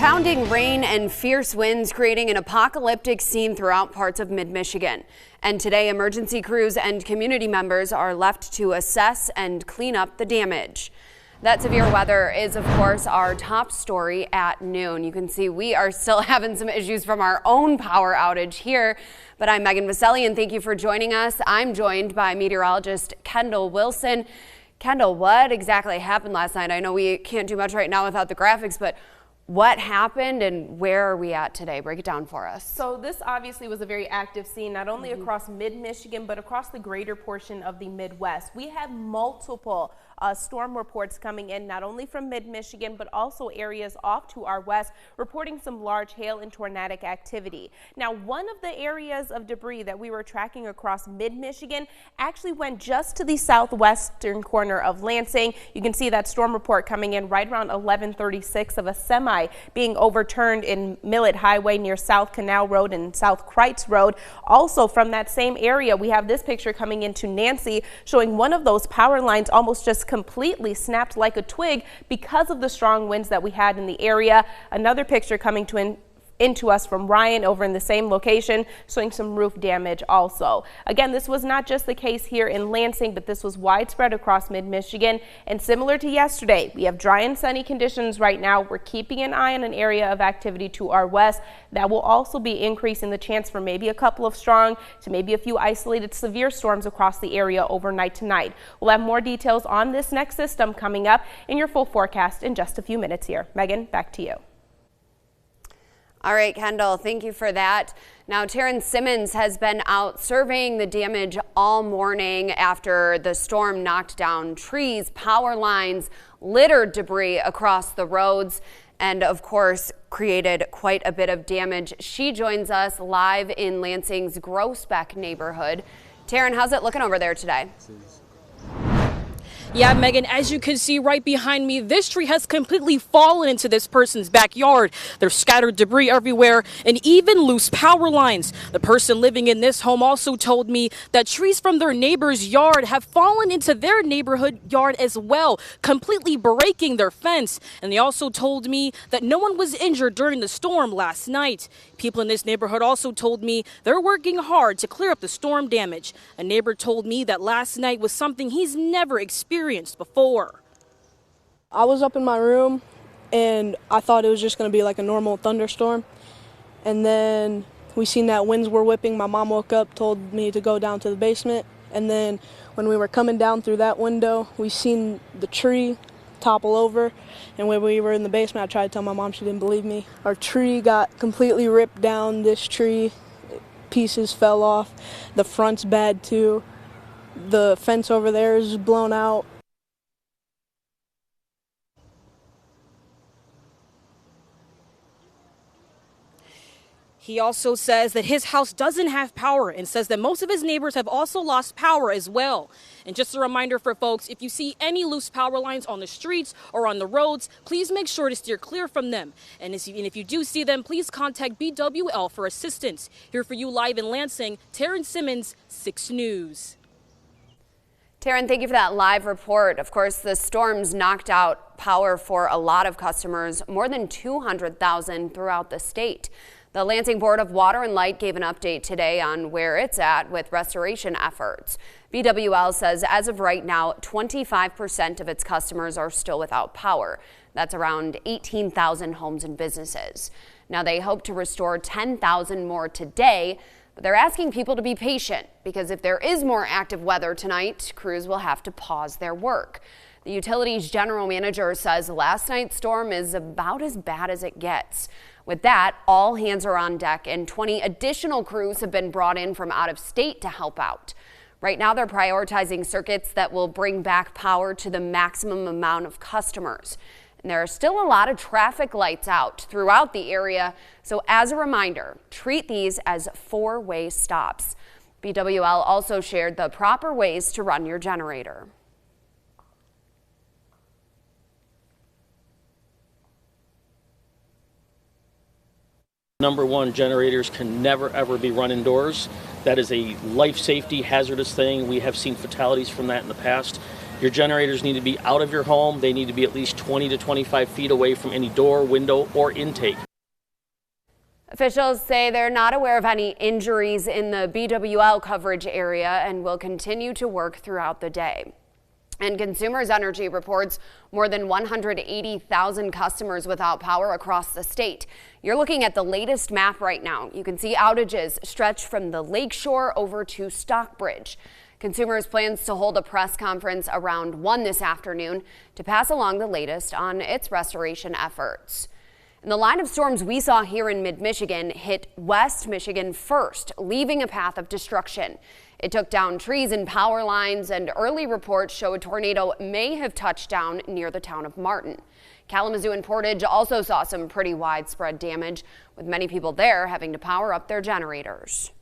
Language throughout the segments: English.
Pounding rain and fierce winds creating an apocalyptic scene throughout parts of mid-Michigan. And today, emergency crews and community members are left to assess and clean up the damage. That severe weather is, of course, our top story at noon. You can see we are still having some issues from our own power outage here. But I'm Megan Vaselli, and thank you for joining us. I'm joined by meteorologist Kendall Wilson. Kendall, what exactly happened last night? I know we can't do much right now without the graphics, but what happened and where are we at today? Break it down for us. So this obviously was a very active scene, not only across mid-Michigan, but across the greater portion of the Midwest. We had multiple storm reports coming in, not only from mid-Michigan, but also areas off to our west, reporting some large hail and tornadic activity. Now, one of the areas of debris that we were tracking across mid-Michigan actually went just to the southwestern corner of Lansing. You can see that storm report coming in right around 11:36 of a semi being overturned in Millet Highway near South Canal Road and South Kreitz Road. Also from that same area, we have this picture coming into Nancy showing one of those power lines almost just completely snapped like a twig because of the strong winds that we had in the area. Another picture coming into us from Ryan over in the same location, showing some roof damage also. Again, this was not just the case here in Lansing, but this was widespread across mid-Michigan. And similar to yesterday, we have dry and sunny conditions right now. We're keeping an eye on an area of activity to our west that will also be increasing the chance for maybe a couple of strong to maybe a few isolated severe storms across the area overnight tonight. We'll have more details on this next system coming up in your full forecast in just a few minutes here. Megan, back to you. All right, Kendall, thank you for that. Now, Taryn Simmons has been out surveying the damage all morning after the storm knocked down trees, power lines, littered debris across the roads, and of course, created quite a bit of damage. She joins us live in Lansing's Groesbeck neighborhood. Taryn, how's it looking over there today? Yeah, Megan, as you can see right behind me, this tree has completely fallen into this person's backyard. There's scattered debris everywhere and even loose power lines. The person living in this home also told me that trees from their neighbor's yard have fallen into their neighborhood yard as well, completely breaking their fence. And they also told me that no one was injured during the storm last night. People in this neighborhood also told me they're working hard to clear up the storm damage. A neighbor told me that last night was something he's never experienced before. I was up in my room and I thought it was just going to be like a normal thunderstorm. And then we seen that winds were whipping. My mom woke up, told me to go down to the basement. And then when we were coming down through that window, we seen the tree topple over. And when we were in the basement, I tried to tell my mom, she didn't believe me. Our tree got completely ripped down. This tree, pieces fell off. The front's bad too. The fence over there is blown out. He also says that his house doesn't have power and says that most of his neighbors have also lost power as well. And just a reminder for folks, if you see any loose power lines on the streets or on the roads, please make sure to steer clear from them. And if you do see them, please contact BWL for assistance. Here for you live in Lansing, Taryn Simmons, 6 News. Taryn, thank you for that live report. Of course, the storms knocked out power for a lot of customers, more than 200,000 throughout the state. The Lansing Board of Water and Light gave an update today on where it's at with restoration efforts. BWL says as of right now, 25% of its customers are still without power. That's around 18,000 homes and businesses. Now they hope to restore 10,000 more today, but they're asking people to be patient because if there is more active weather tonight, crews will have to pause their work. The utility's general manager says last night's storm is about as bad as it gets. With that, all hands are on deck and 20 additional crews have been brought in from out of state to help out. Right now, they're prioritizing circuits that will bring back power to the maximum amount of customers. And there are still a lot of traffic lights out throughout the area. So as a reminder, treat these as 4-way stops. BWL also shared the proper ways to run your generator. Number one, generators can never ever be run indoors. That is a life safety hazardous thing. We have seen fatalities from that in the past. Your generators need to be out of your home. They need to be at least 20 to 25 feet away from any door, window, or intake. Officials say they're not aware of any injuries in the BWL coverage area and will continue to work throughout the day. And Consumers Energy reports more than 180,000 customers without power across the state. You're looking at the latest map right now. You can see outages stretch from the lakeshore over to Stockbridge. Consumers plans to hold a press conference around 1 this afternoon to pass along the latest on its restoration efforts. And the line of storms we saw here in mid-Michigan hit West Michigan first, leaving a path of destruction. It took down trees and power lines, and early reports show a tornado may have touched down near the town of Martin. Kalamazoo and Portage also saw some pretty widespread damage, with many people there having to power up their generators.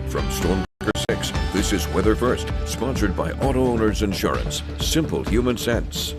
From Storm 6, this is Weather First, sponsored by Auto Owners Insurance. Simple human sense.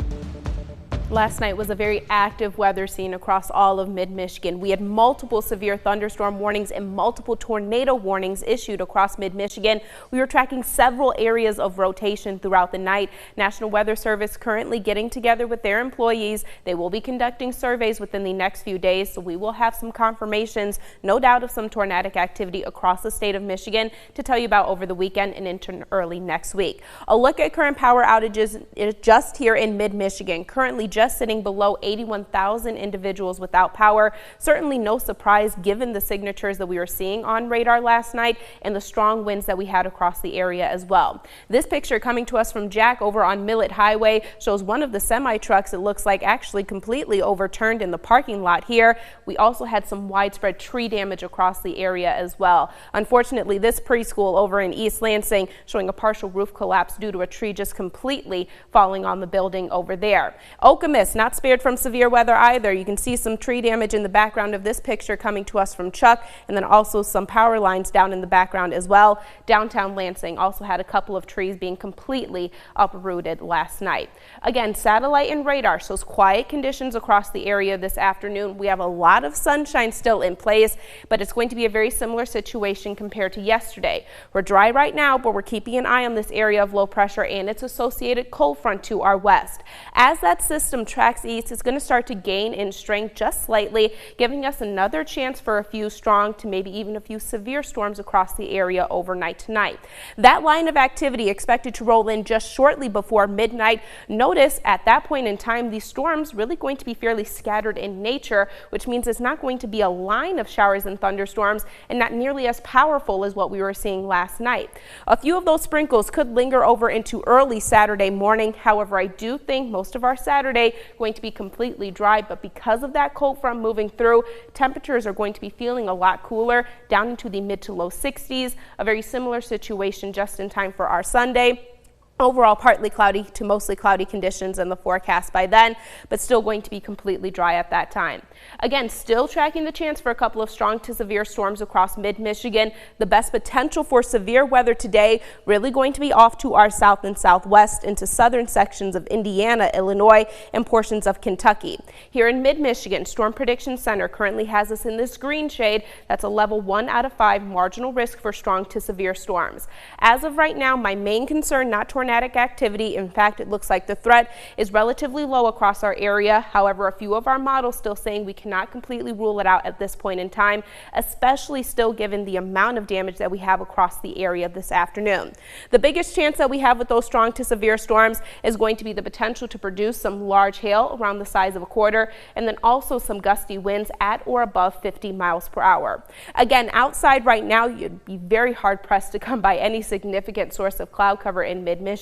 Last night was a very active weather scene across all of mid-Michigan. We had multiple severe thunderstorm warnings and multiple tornado warnings issued across mid-Michigan. We were tracking several areas of rotation throughout the night. National Weather Service currently getting together with their employees. They will be conducting surveys within the next few days, so we will have some confirmations, no doubt, of some tornadic activity across the state of Michigan to tell you about over the weekend and into early next week. A look at current power outages just here in mid-Michigan. Currently just sitting below 81,000 individuals without power. Certainly no surprise given the signatures that we were seeing on radar last night and the strong winds that we had across the area as well. This picture coming to us from Jack over on Millet Highway shows one of the semi trucks, it looks like, actually completely overturned in the parking lot here. We also had some widespread tree damage across the area as well. Unfortunately, this preschool over in East Lansing showing a partial roof collapse due to a tree just completely falling on the building over there. Okemos not spared from severe weather either. You can see some tree damage in the background of this picture coming to us from Chuck, and then also some power lines down in the background as well. Downtown Lansing also had a couple of trees being completely uprooted last night. Again, satellite and radar shows quiet conditions across the area this afternoon. We have a lot of sunshine still in place, but it's going to be a very similar situation compared to yesterday. We're dry right now, but we're keeping an eye on this area of low pressure and its associated cold front to our west. As that system tracks east, it's going to start to gain in strength just slightly, giving us another chance for a few strong to maybe even a few severe storms across the area overnight tonight. That line of activity expected to roll in just shortly before midnight. Notice at that point in time, these storms really going to be fairly scattered in nature, which means it's not going to be a line of showers and thunderstorms and not nearly as powerful as what we were seeing last night. A few of those sprinkles could linger over into early Saturday morning. However, I do think most of our Saturday going to be completely dry, but because of that cold front moving through, temperatures are going to be feeling a lot cooler, down into the mid to low 60s. A very similar situation just in time for our Sunday. Overall, partly cloudy to mostly cloudy conditions in the forecast by then, but still going to be completely dry at that time. Again, still tracking the chance for a couple of strong to severe storms across mid-Michigan. The best potential for severe weather today really going to be off to our south and southwest into southern sections of Indiana, Illinois, and portions of Kentucky. Here in mid-Michigan, Storm Prediction Center currently has us in this green shade. That's a level 1 out of 5 marginal risk for strong to severe storms. As of right now, my main concern, not tornadoes, activity. In fact, it looks like the threat is relatively low across our area. However, a few of our models still saying we cannot completely rule it out at this point in time, especially still given the amount of damage that we have across the area this afternoon. The biggest chance that we have with those strong to severe storms is going to be the potential to produce some large hail around the size of a quarter, and then also some gusty winds at or above 50 miles per hour. Again, outside right now, you'd be very hard pressed to come by any significant source of cloud cover in mid-Michigan.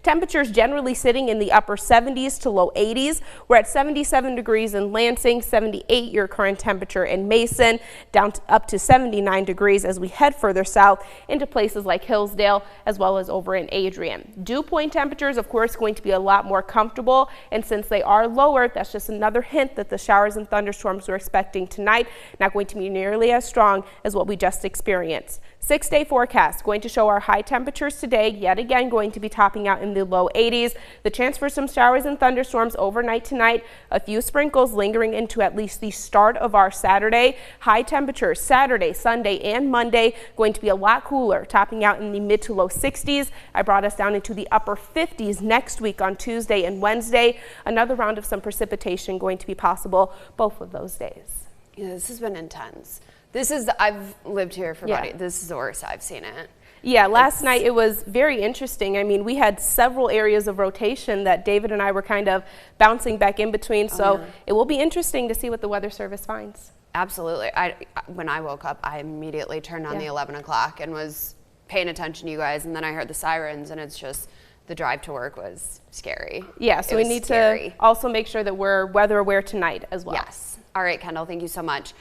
Temperatures generally sitting in the upper 70s to low 80s. We're at 77 degrees in Lansing, 78 your current temperature in Mason, down to up to 79 degrees as we head further south into places like Hillsdale as well as over in Adrian. Dew point temperatures, of course, going to be a lot more comfortable, and since they are lower, that's just another hint that the showers and thunderstorms we're expecting tonight not going to be nearly as strong as what we just experienced. 6-day forecast going to show our high temperatures today, yet again going to be topping out in the low 80s. The chance for some showers and thunderstorms overnight tonight. A few sprinkles lingering into at least the start of our Saturday. High temperatures Saturday, Sunday, and Monday going to be a lot cooler, topping out in the mid to low 60s. I brought us down into the upper 50s next week on Tuesday and Wednesday. Another round of some precipitation going to be possible both of those days. Yeah, this has been intense. I've lived here for this is the worst I've seen it. Yeah, last night it was very interesting. I mean, we had several areas of rotation that David and I were kind of bouncing back in between. So it will be interesting to see what the Weather Service finds. Absolutely. When I woke up, I immediately turned on the 11 o'clock and was paying attention to you guys. And then I heard the sirens, and it's just the drive to work was scary. Yeah, so we need to also make sure that we're weather aware tonight as well. Yes. All right, Kendall, thank you so much.